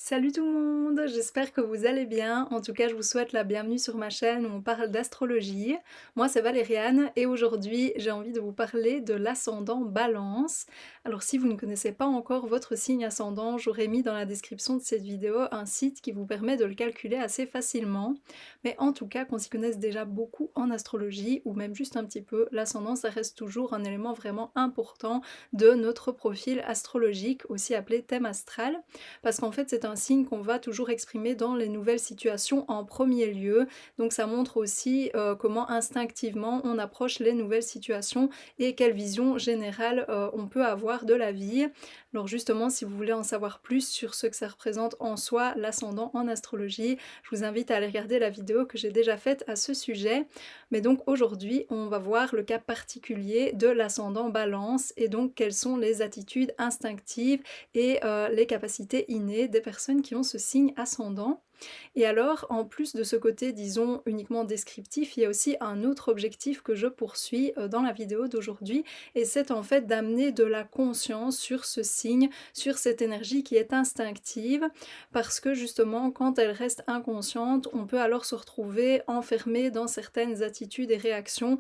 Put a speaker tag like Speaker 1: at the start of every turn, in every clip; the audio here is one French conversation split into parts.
Speaker 1: Salut tout le monde, j'espère que vous allez bien. En tout cas, je vous souhaite la bienvenue sur ma chaîne où on parle d'astrologie. Moi, c'est Valériane et aujourd'hui, j'ai envie de vous parler de l'ascendant Balance. Alors, si vous ne connaissez pas encore votre signe ascendant, j'aurais mis dans la description de cette vidéo un site qui vous permet de le calculer assez facilement. Mais en tout cas, qu'on s'y connaisse déjà beaucoup en astrologie ou même juste un petit peu, l'ascendant, ça reste toujours un élément vraiment important de notre profil astrologique, aussi appelé thème astral parce qu'en fait c'est un signe qu'on va toujours exprimer dans les nouvelles situations en premier lieu. Donc ça montre aussi comment instinctivement on approche les nouvelles situations et quelle vision générale on peut avoir de la vie. Alors justement, si vous voulez en savoir plus sur ce que ça représente en soi, l'ascendant en astrologie, je vous invite à aller regarder la vidéo que j'ai déjà faite à ce sujet. Mais donc aujourd'hui, on va voir le cas particulier de l'ascendant Balance et donc quelles sont les attitudes instinctives et les capacités innées des personnes qui ont ce signe ascendant. Et alors, en plus de ce côté, disons, uniquement descriptif, il y a aussi un autre objectif que je poursuis dans la vidéo d'aujourd'hui, et c'est en fait d'amener de la conscience sur ce signe, sur cette énergie qui est instinctive, parce que justement, quand elle reste inconsciente, on peut alors se retrouver enfermé dans certaines attitudes et réactions,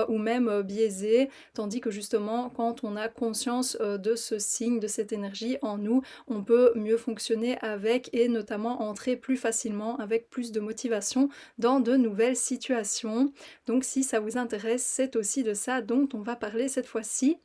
Speaker 1: ou même biaisé, tandis que justement, quand on a conscience de ce signe, de cette énergie en nous, on peut mieux fonctionner avec et notamment entrer plus facilement, avec plus de motivation dans de nouvelles situations. Donc si ça vous intéresse, c'est aussi de ça dont on va parler cette fois-ci.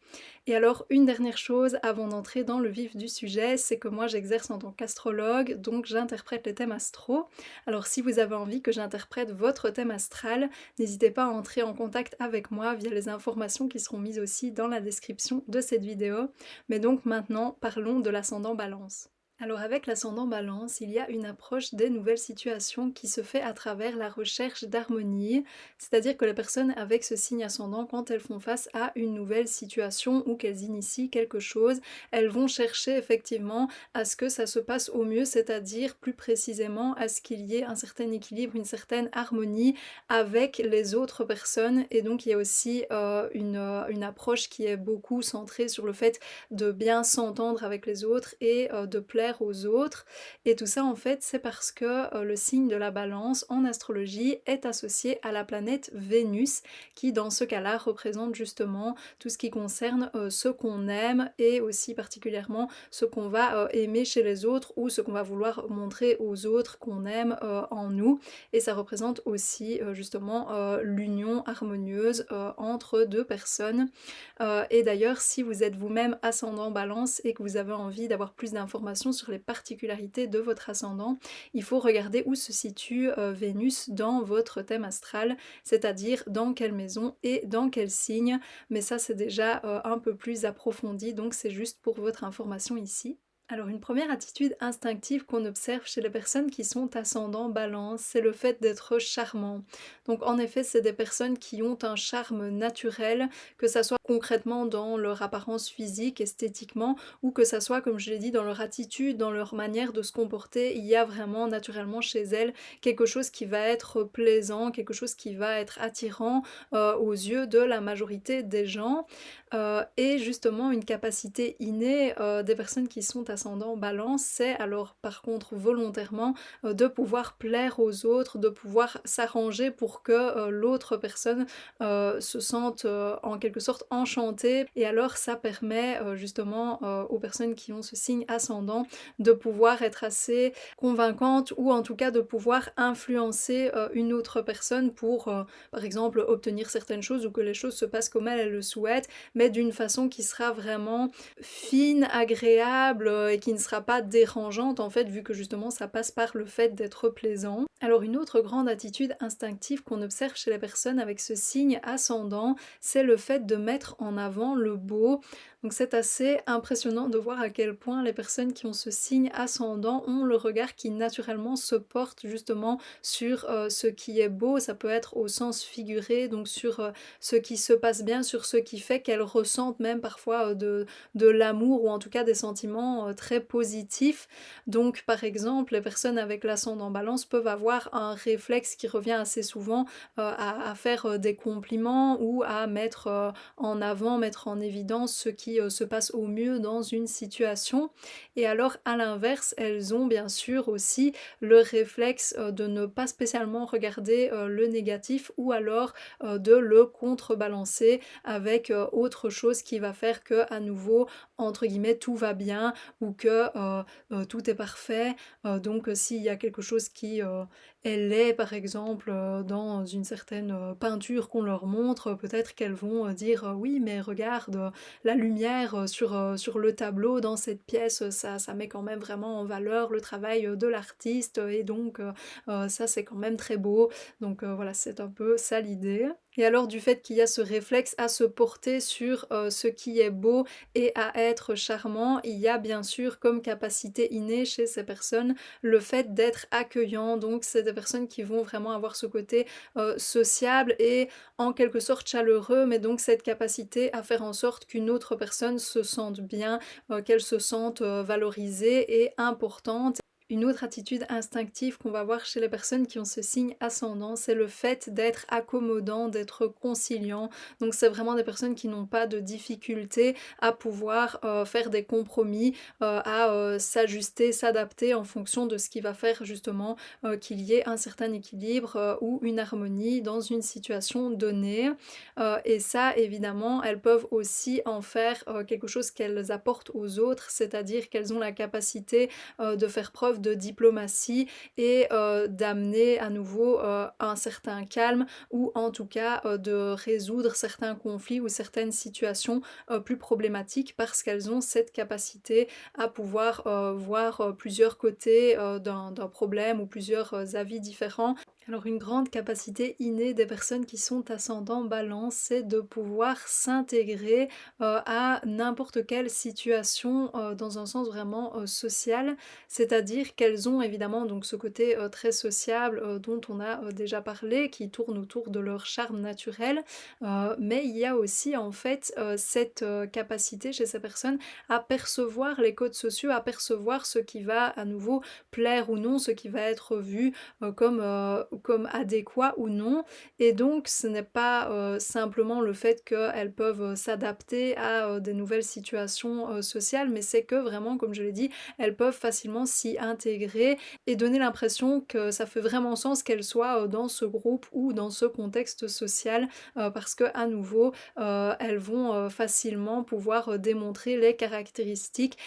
Speaker 1: Et alors une dernière chose avant d'entrer dans le vif du sujet, c'est que moi j'exerce en tant qu'astrologue, donc j'interprète les thèmes astro. Alors si vous avez envie que j'interprète votre thème astral, n'hésitez pas à entrer en contact avec moi via les informations qui seront mises aussi dans la description de cette vidéo. Mais donc maintenant, parlons de l'ascendant Balance. Alors avec l'ascendant Balance, il y a une approche des nouvelles situations qui se fait à travers la recherche d'harmonie, c'est-à-dire que les personnes avec ce signe ascendant, quand elles font face à une nouvelle situation ou qu'elles initient quelque chose, elles vont chercher effectivement à ce que ça se passe au mieux, c'est-à-dire plus précisément à ce qu'il y ait un certain équilibre, une certaine harmonie avec les autres personnes. Et donc il y a aussi une approche qui est beaucoup centrée sur le fait de bien s'entendre avec les autres et de plaire aux autres. Et tout ça en fait c'est parce que le signe de la balance en astrologie est associé à la planète Vénus qui dans ce cas-là représente justement tout ce qui concerne ce qu'on aime et aussi particulièrement ce qu'on va aimer chez les autres ou ce qu'on va vouloir montrer aux autres qu'on aime en nous. Et ça représente aussi justement l'union harmonieuse entre deux personnes. Et d'ailleurs, si vous êtes vous-même ascendant Balance et que vous avez envie d'avoir plus d'informations sur les particularités de votre ascendant, il faut regarder où se situe Vénus dans votre thème astral, c'est-à-dire dans quelle maison et dans quel signe. Mais ça, c'est déjà un peu plus approfondi, donc c'est juste pour votre information ici. Alors une première attitude instinctive qu'on observe chez les personnes qui sont ascendant Balance, c'est le fait d'être charmant. Donc en effet, c'est des personnes qui ont un charme naturel, que ça soit concrètement dans leur apparence physique, esthétiquement, ou que ça soit, comme je l'ai dit, dans leur attitude, dans leur manière de se comporter. Il y a vraiment naturellement chez elles quelque chose qui va être plaisant, quelque chose qui va être attirant aux yeux de la majorité des gens. Et justement, une capacité innée des personnes qui sont ascendant Balance, c'est alors par contre volontairement de pouvoir plaire aux autres, de pouvoir s'arranger pour que l'autre personne se sente en quelque sorte enchantée. Et alors ça permet justement aux personnes qui ont ce signe ascendant de pouvoir être assez convaincantes ou en tout cas de pouvoir influencer une autre personne pour par exemple obtenir certaines choses ou que les choses se passent comme elle le souhaite, mais d'une façon qui sera vraiment fine, agréable et qui ne sera pas dérangeante en fait vu que justement ça passe par le fait d'être plaisant. Alors une autre grande attitude instinctive qu'on observe chez les personnes avec ce signe ascendant, c'est le fait de mettre en avant le beau. Donc c'est assez impressionnant de voir à quel point les personnes qui ont ce signe ascendant ont le regard qui naturellement se porte justement sur ce qui est beau. Ça peut être au sens figuré, donc sur ce qui se passe bien, sur ce qui fait qu'elles ressentent même parfois de l'amour ou en tout cas des sentiments très positifs. Donc par exemple, les personnes avec l'ascendant Balance peuvent avoir avoir un réflexe qui revient assez souvent, à faire, des compliments ou à mettre, en avant, mettre en évidence ce qui, se passe au mieux dans une situation. Et alors à l'inverse, elles ont bien sûr aussi le réflexe, de ne pas spécialement regarder, le négatif ou alors, de le contrebalancer avec, autre chose qui va faire que à nouveau, entre guillemets, «tout va bien» ou que, tout est parfait. Donc, s'il y a quelque chose qui, est laid par exemple, dans une certaine, peinture qu'on leur montre, peut-être qu'elles vont, dire: «Oui mais regarde, la lumière, sur le tableau dans cette pièce, ça met quand même vraiment en valeur le travail, de l'artiste, et donc ça c'est quand même très beau». Donc voilà, c'est un peu ça l'idée. Et alors du fait qu'il y a ce réflexe à se porter sur, ce qui est beau et à être charmant, il y a bien sûr comme capacité innée chez ces personnes le fait d'être accueillant. Donc c'est des personnes qui vont vraiment avoir ce côté, sociable et en quelque sorte chaleureux, mais donc cette capacité à faire en sorte qu'une autre personne se sente bien, qu'elle se sente, valorisée et importante. Une autre attitude instinctive qu'on va voir chez les personnes qui ont ce signe ascendant, c'est le fait d'être accommodant, d'être conciliant. Donc c'est vraiment des personnes qui n'ont pas de difficulté à pouvoir, faire des compromis, à, s'ajuster, s'adapter en fonction de ce qui va faire justement, qu'il y ait un certain équilibre, ou une harmonie dans une situation donnée. Et ça évidemment, elles peuvent aussi en faire, quelque chose qu'elles apportent aux autres, c'est-à-dire qu'elles ont la capacité, de faire preuve de diplomatie et d'amener à nouveau, un certain calme ou en tout cas, de résoudre certains conflits ou certaines situations, plus problématiques parce qu'elles ont cette capacité à pouvoir, voir, plusieurs côtés, d'un problème ou plusieurs, avis différents. Alors une grande capacité innée des personnes qui sont ascendant Balance, c'est de pouvoir s'intégrer, à n'importe quelle situation, dans un sens vraiment, social. C'est-à-dire qu'elles ont évidemment donc ce côté, très sociable, dont on a, déjà parlé, qui tourne autour de leur charme naturel. Mais il y a aussi en fait, cette, capacité chez ces personnes à percevoir les codes sociaux, à percevoir ce qui va à nouveau plaire ou non, ce qui va être vu, comme adéquat ou non. Et donc ce n'est pas, simplement le fait qu'elles peuvent, s'adapter à, des nouvelles situations, sociales, mais c'est que vraiment, comme je l'ai dit, elles peuvent facilement s'y intégrer et donner l'impression que ça fait vraiment sens qu'elles soient, dans ce groupe ou dans ce contexte social, parce qu'à nouveau, elles vont, facilement pouvoir, démontrer les caractéristiques,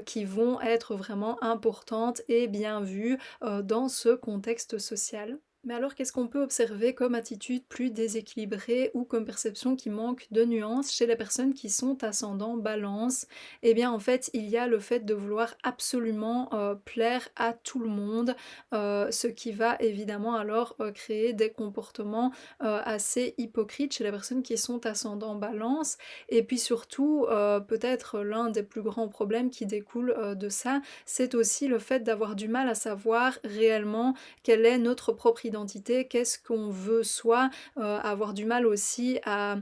Speaker 1: qui vont être vraiment importantes et bien vues, dans ce contexte social. Mais alors qu'est-ce qu'on peut observer comme attitude plus déséquilibrée ou comme perception qui manque de nuances chez les personnes qui sont ascendant Balance? Eh bien en fait, il y a le fait de vouloir absolument, plaire à tout le monde, ce qui va évidemment alors, créer des comportements, assez hypocrites chez les personnes qui sont ascendant Balance. Et puis surtout, peut-être l'un des plus grands problèmes qui découlent, de ça, c'est aussi le fait d'avoir du mal à savoir réellement quelle est notre propre identité, qu'est-ce qu'on veut soi, avoir du mal aussi à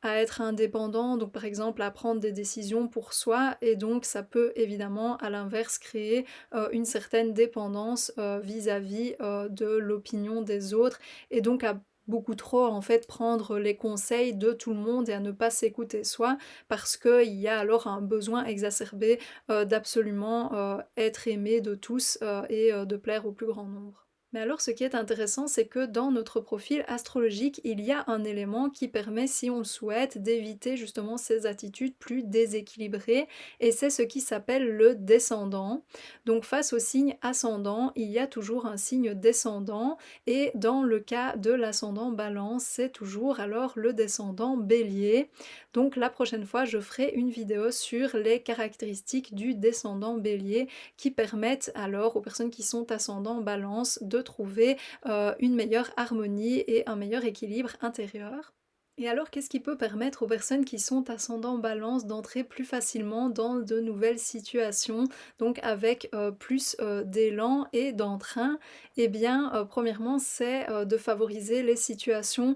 Speaker 1: être indépendant, donc par exemple à prendre des décisions pour soi et donc ça peut évidemment à l'inverse créer, une certaine dépendance, vis-à-vis, de l'opinion des autres et donc à beaucoup trop en fait prendre les conseils de tout le monde et à ne pas s'écouter soi parce qu'il y a alors un besoin exacerbé, d'absolument, être aimé de tous, et de plaire au plus grand nombre. Mais alors ce qui est intéressant, c'est que dans notre profil astrologique, il y a un élément qui permet, si on le souhaite, d'éviter justement ces attitudes plus déséquilibrées, et c'est ce qui s'appelle le descendant. Donc face au signe ascendant, il y a toujours un signe descendant, et dans le cas de l'ascendant Balance, c'est toujours alors le descendant Bélier. Donc la prochaine fois, je ferai une vidéo sur les caractéristiques du descendant Bélier qui permettent alors aux personnes qui sont ascendant Balance de trouver, une meilleure harmonie et un meilleur équilibre intérieur. Et alors, qu'est-ce qui peut permettre aux personnes qui sont ascendant Balance d'entrer plus facilement dans de nouvelles situations, donc avec, plus, d'élan et d'entrain? Eh bien, premièrement, c'est, de favoriser les situations,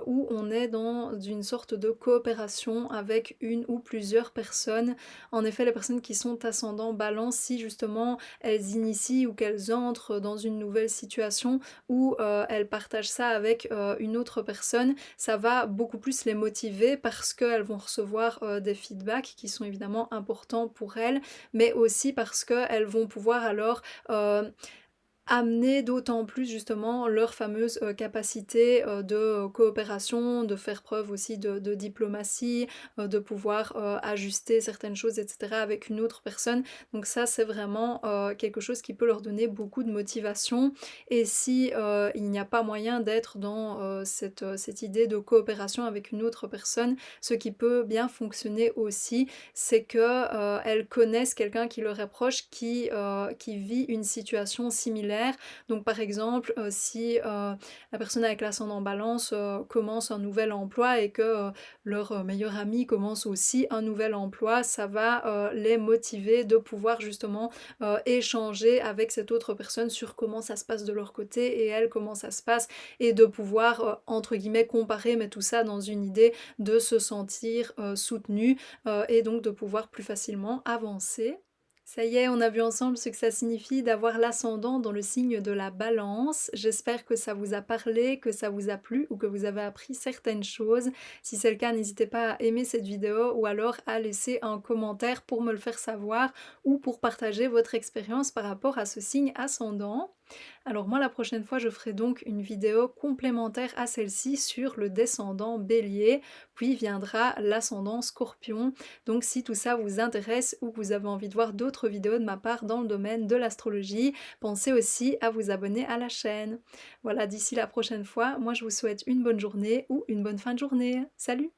Speaker 1: où on est dans une sorte de coopération avec une ou plusieurs personnes. En effet, les personnes qui sont ascendant Balance, si justement elles initient ou qu'elles entrent dans une nouvelle situation où, elles partagent ça avec, une autre personne, ça va beaucoup plus les motiver parce qu'elles vont recevoir, des feedbacks qui sont évidemment importants pour elles, mais aussi parce qu'elles vont pouvoir alors, heu, amener d'autant plus justement leur fameuse, capacité, de coopération, de faire preuve aussi de diplomatie, de pouvoir, ajuster certaines choses et cetera avec une autre personne. Donc ça, c'est vraiment, quelque chose qui peut leur donner beaucoup de motivation et si, il n'y a pas moyen d'être dans, cette idée de coopération avec une autre personne, ce qui peut bien fonctionner aussi, c'est que, elles connaissent quelqu'un qui leur est proche qui vit une situation similaire. Donc par exemple, si, la personne avec l'ascendant Balance, commence un nouvel emploi et que, leur, meilleure amie commence aussi un nouvel emploi, ça va, les motiver de pouvoir justement, échanger avec cette autre personne sur comment ça se passe de leur côté et elle, comment ça se passe et de pouvoir, entre guillemets «comparer», mais tout ça dans une idée de se sentir, soutenues, et donc de pouvoir plus facilement avancer. Ça y est, on a vu ensemble ce que ça signifie d'avoir l'ascendant dans le signe de la Balance. J'espère que ça vous a parlé, que ça vous a plu ou que vous avez appris certaines choses. Si c'est le cas, n'hésitez pas à aimer cette vidéo ou alors à laisser un commentaire pour me le faire savoir ou pour partager votre expérience par rapport à ce signe ascendant. Alors moi, la prochaine fois, je ferai donc une vidéo complémentaire à celle-ci sur le descendant Bélier, puis viendra l'ascendant Scorpion. Donc si tout ça vous intéresse ou que vous avez envie de voir d'autres vidéos de ma part dans le domaine de l'astrologie, pensez aussi à vous abonner à la chaîne. Voilà, d'ici la prochaine fois, moi je vous souhaite une bonne journée ou une bonne fin de journée. Salut!